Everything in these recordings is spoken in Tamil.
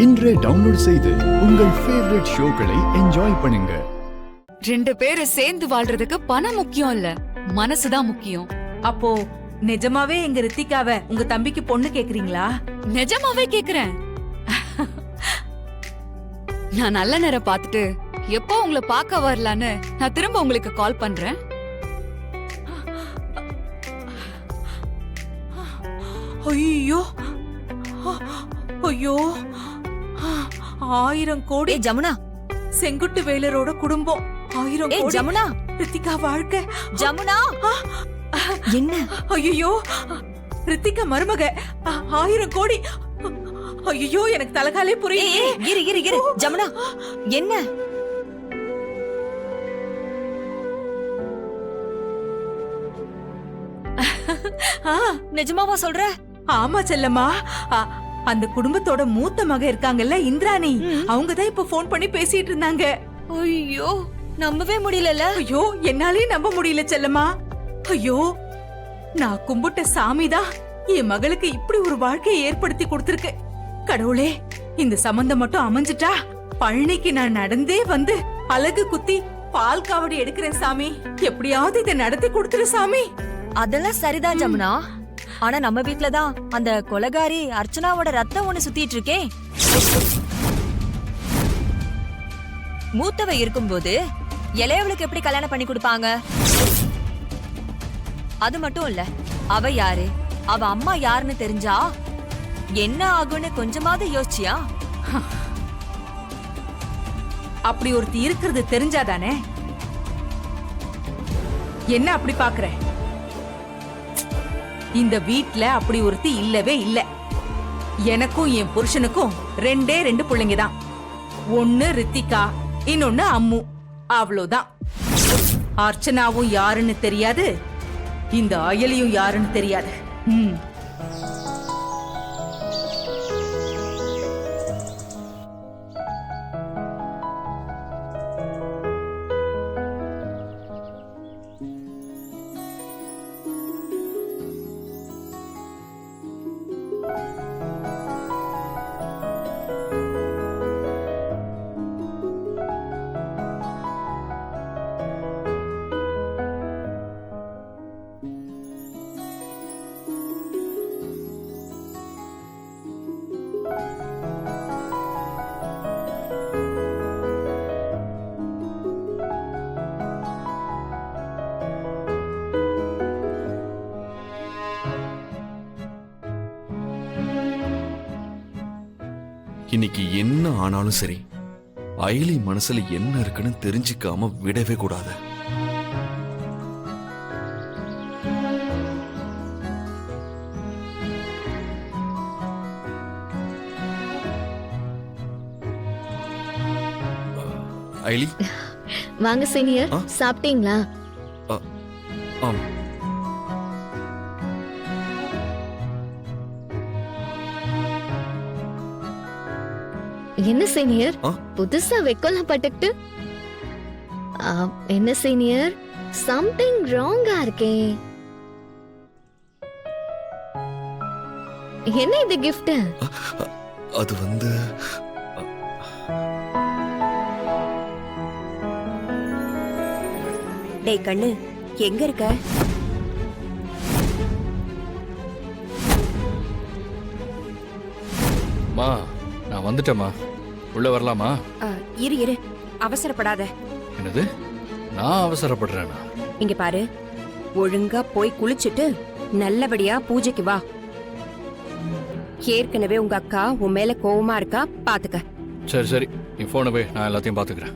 இன்றே டவுன்லோட் செய்து உங்கள் ஃபேவரட் ஷோக்களை என்ஜாய் பண்ணுங்க. ரெண்டு பேரும் சேர்ந்து வாழ்றதுக்கு பணம் முக்கியம் இல்ல, மனசுதான் முக்கியம். அப்போ நிஜமாவே எங்க ரித்திகாவை உங்க தம்பிக்கு பொண்ணு கேக்குறீங்களா? நிஜமாவே கேக்குறேன். நான் நல்ல நேரம் பார்த்துட்டு எப்போ உங்களை பார்க்க வரலான்னு நான் திரும்ப உங்களுக்கு கால் பண்றேன். ஐயோ ஐயோ, 1000 கோடி. ஜமுனா, செங்குட்டு வேலரோட குடும்பம் 1000 கோடி. ஜமுனா, ரித்திகா வாழ்க்கை. ஜமுனா, என்ன? ஐயோ, ரித்திகா மருமக 1000 கோடி. ஐயோ, எனக்கு தலகாலே புரியல. இரு ஜமுனா, என்ன? நிஜமாவா சொல்ற? ஆமா செல்லம்மா, அந்த குடும்பத்தோட மூத்த மக இருக்காங்கல்ல இந்திராணி, அவங்க தான் இப்ப போன் பண்ணி பேசிட்டு இருந்தாங்க. ஐயோ, நம்பவே முடியல. ஐயோ, என்னாலே நம்ப முடியல செல்லம்மா. ஐயோ, நான் கும்பிட்ட சாமிதான் என் மகளுக்கு இப்படி ஒரு வாழ்க்கையை ஏற்படுத்தி கொடுத்திருக்கு. கடவுளே, இந்த சம்பந்தம் மட்டும் அமைஞ்சிட்டா பழனிக்கு நான் நடந்தே வந்து அழகு குத்தி பால் காவடி எடுக்கிறேன் சாமி. எப்படியாவது இதை நடத்தி கொடுத்துரு சாமி. அதெல்லாம் சரிதான் ஜமுனா, ஆனா நம்ம வீட்டுலதான் அந்த கொலகாரி அர்ச்சனாவோட ரத்தம் ஒண்ணு சுத்திட்டு இருக்கே. மூத்தவ இருக்கும்போது இளையவளுக்கு எப்படி கல்யாணம் பண்ணி கொடுப்பாங்க? அது மட்டும் இல்ல, அவ யாரு, அவ அம்மா யாருன்னு தெரிஞ்சா என்ன ஆகும்னு கொஞ்சமாவது யோசிச்சியா? அப்படி ஒருத்தி இருக்கிறது தெரிஞ்சாதானே. என்ன அப்படி பாக்குற? இந்த வீட்ல அப்படி ஒருத்தி இல்லவே இல்ல. எனக்கும் என் புருஷனுக்கும் 2 பிள்ளைங்க தான். ஒன்னு ரித்திகா, இன்னொன்னு அம்மு. அவ்வளவுதான். அர்ச்சனாவும் யாருன்னு தெரியாது, இந்த அயலியும் யாருன்னு தெரியாது. இன்னைக்கு என்ன ஆனாலும் சரி, அயலி மனசுல என்ன இருக்குன்னு தெரிஞ்சுக்காம விடவே கூடாது. அயலி, வாங்க சீனியர், சாப்பிட்டீங்களா? ஆம். என்ன சீனியர், புதுசா வெக்கோலாம் பட்டுக்கிட்டு? என்ன சீனியர், சம்திங் ராங்கா இருக்கே. என்ன இது கிஃப்ட்? அது வந்து டேய் கண்ணு, எங்க இருக்க? மா, நான் வந்துட்டேம்மா. உள்ள வரலாமா? இரு, அவசரப்படாத. என்னது, நான் அவசரப்படுறேனா? இங்க பாரு, ஒழுங்கா போய் குளிச்சுட்டு நல்லபடியா பூஜைக்கு வா. ஏற்கனவே உங்க அக்கா உன் மேல கோவமா இருக்கா, பாத்துக்க. சரி, நீ போன போய், நான் எல்லாத்தையும் பாத்துக்கிறேன்.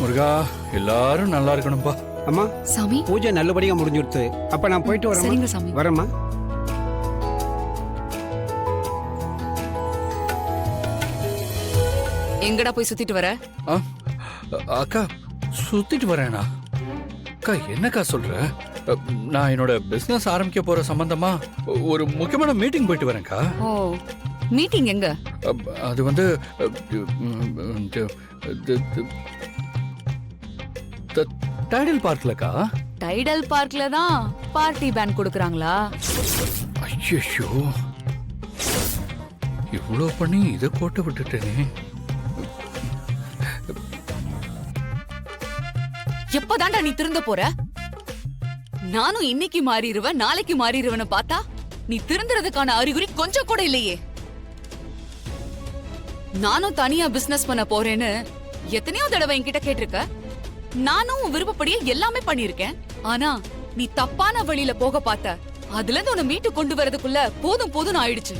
முருகா, எல்லாரும் நல்லா இருக்கணும்பா. அம்மா, சாமி, பூஜை நல்லபடியா முடிஞ்சிருச்சு. அப்ப நான் போயிட்டு வரேன். சரிங்க சாமி. வரேம்மா. எங்கடா போய் சுத்திட்டு வர? அக்கா, சுத்திட்டு வரேனா? அக்கா, என்னக்கா சொல்ற? நான் என்னோட பிசினஸ் ஆரம்பிக்க போற சம்பந்தமா ஒரு முக்கியமான மீட்டிங் போயிட்டு வரேன்க்கா. ஓ, மீட்டிங் எங்க? அது வந்து டைடல் பார்க்லக்கா. டைடல் பார்க்ல தான் பார்ட்டி பேன் கொடுக்கறாங்களா? ஐயோ, இவ்வளோ பண்ணி இதை கோட்டை விட்டுட்டேனே. எப்பதான்டா நீ திருந்த போற? நானும் இன்னைக்கு மாறிடுவேன், நாளைக்கு மாறிடுவேன்னு பார்த்தா நீ திருந்துறதுக்கான அறிகுறி கொஞ்சம் கூட இல்லையே. நானும் தனியா பிசினஸ் பண்ண போறேன்னு எத்தனையோ தடவை என்கிட்ட கேட்டிருக்க. நானும் உன் விருப்பப்படியே எல்லாமே பண்ணிருக்கேன். ஆனா நீ தப்பான வழியில போக பார்த்த. அதுல இருந்து உன்னை மீட்டு கொண்டு வரதுக்குள்ள போதும் போதும் ஆயிடுச்சு.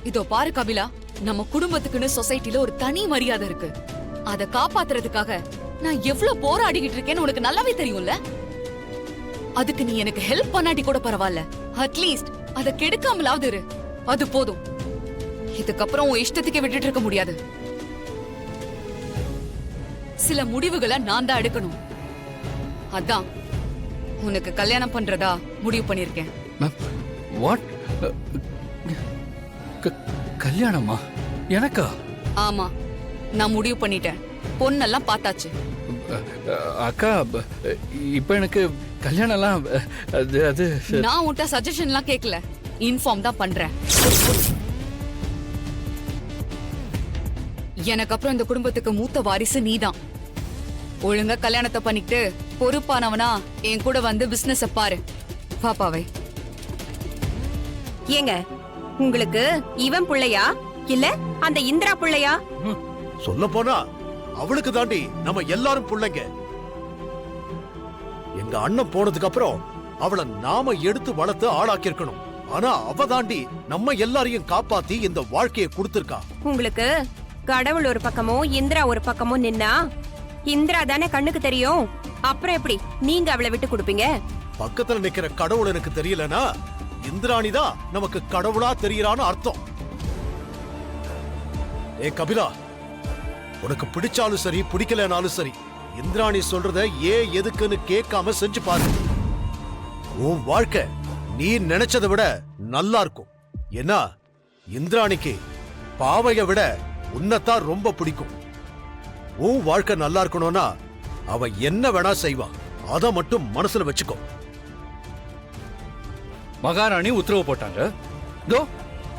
இதோ பாரு கபிலா, நம்ம குடும்பத்துக்குன்னு சொசைட்டில ஒரு தனி மரியாதை இருக்கு. அத காப்பாத்துறதுக்காக நான் எவ்வளவு போராடிக்கிட்டு இருக்கேன்னு உனக்கு நல்லாவே தெரியும்ல. அதுக்கு நீ எனக்கு ஹெல்ப் பண்ணாட்டி கூட பரவாயில்ல, அட்லீஸ்ட் அத கெடுக்காமலாவது இரு. அது போதும். இதுக்கப்புறம் உன் இஷ்டத்துக்கே விட்டுட்டு இருக்க முடியாது. சில முடிவுகளை நான் தான் எடுக்கணும். அதான் உனக்கு கல்யாணம் பண்றதா முடிவு பண்ணிருக்கேன். Ma'am, what? கல்யாணமா? எனக்கா? ஆமா, நான் முடிவு பண்ணிட்டேன். பொண்ணெல்லாம் பார்த்தாச்சு. அக்கா, இப்ப எனக்கு கல்யாணம் எல்லாம் அது நான் உன்கிட்ட சஜஷன்லாம் கேட்கல, இன்ஃபார்ம் தான் பண்றேன். எனக்கு அப்புறம் இந்த குடும்பத்துக்கு மூத்த வாரிசு நீதான். ஒழுங்கா கல்யாணத்தை பண்ணிட்டு பொறுப்பானவனா என் கூட வந்து பிசினஸ் பாரு. பாப்பாவை ஏங்க, உங்களுக்கு இவன் புள்ளையா இல்ல அந்த இந்திரா புள்ளையா? சொல்ல போனா அவளுக்கு தாண்டி நம்ம எல்லாரும் புள்ளைங்க. எங்க அண்ணன் போனதுக்கு அப்புறம் அவளை நாம எடுத்து வளர்த்து ஆளாக்கி இருக்கணும். ஆனா அவ தாண்டி நம்ம எல்லாரையும் காப்பாத்தி இந்த வாழ்க்கையை கொடுத்திருக்கா. உங்களுக்கு கடவுள் ஒரு பக்கமோ இந்திரா ஒரு பக்கமோ நின்னா இந்திரா தானே கண்ணுக்கு தெரியும். அப்புறம் எப்படி நீங்க அவளை விட்டு கொடுப்பீங்க? பக்கத்துல நிக்கிற கடவுள் எனக்கு தெரியலனா இந்திராணிதான் நமக்கு கடவுளா தெரியறான்னு அர்த்தம். ஏ கபிலா, உனக்கு பிடிச்சாலும் சரி பிடிக்கலனாலும் சரி, இந்திராணி சொல்றத எதுக்குன்னு கேட்காம செஞ்சு பாரு. உன் வாழ்க்கை நீ நினைச்சதை விட நல்லா இருக்கும். ஏன்னா இந்திராணிக்கு பாவைய விட உன்னைத்தான் ரொம்ப பிடிக்கும். உன் வாழ்க்கை நல்லா இருக்கணும்னா அவ என்ன வேணா செய்வா. அத மட்டும் மனசுல வச்சுக்கோ. மகாராணி உத்தரவு போட்டாங்க. இதோ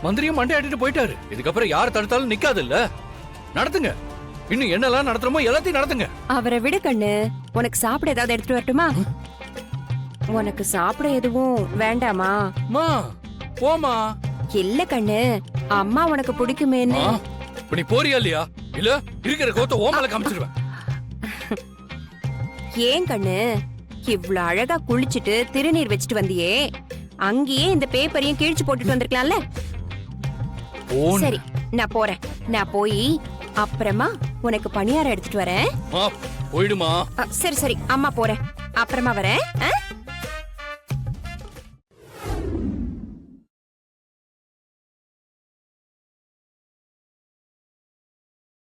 மந்திரியும் மண்டை ஆட்டிட்டு போயிட்டாரு. இதுக்கப்புறம் யார் தடுத்தாலும் நிக்காது இல்ல. நடத்துங்க. இன்னும் என்னெல்லாம் நடத்துறோமோ எல்லாத்தையும் நடத்துங்க. அவரை விட கண்ணு, உனக்கு சாப்பிட ஏதாவது எடுத்துட்டு வரட்டுமா? உனக்கு சாப்பிட எதுவும் வேண்டாமா? மா, போமா. இல்ல கண்ணு, அம்மா உனக்கு பிடிக்குமேன்னு. இப்ப நீ போறியா இல்லையா? இல்ல இருக்கிற கோத்த ஓமல காமிச்சிருவேன். ஏன் கண்ணு, இவ்ளோ அழகா குளிச்சிட்டு திருநீர் வச்சுட்டு வந்தியே, அங்கேயே இந்த பேப்பரையும் கிழிச்சு போட்டுட்டு வந்திருக்கலாம்ல. சரி, நான் போறேன். நான் போய் அப்புறமா உனக்கு பணியாரம் எடுத்துட்டு வரேன். போயிடுமா. சரி சரி, அம்மா போறேன், அப்புறமா வரேன்.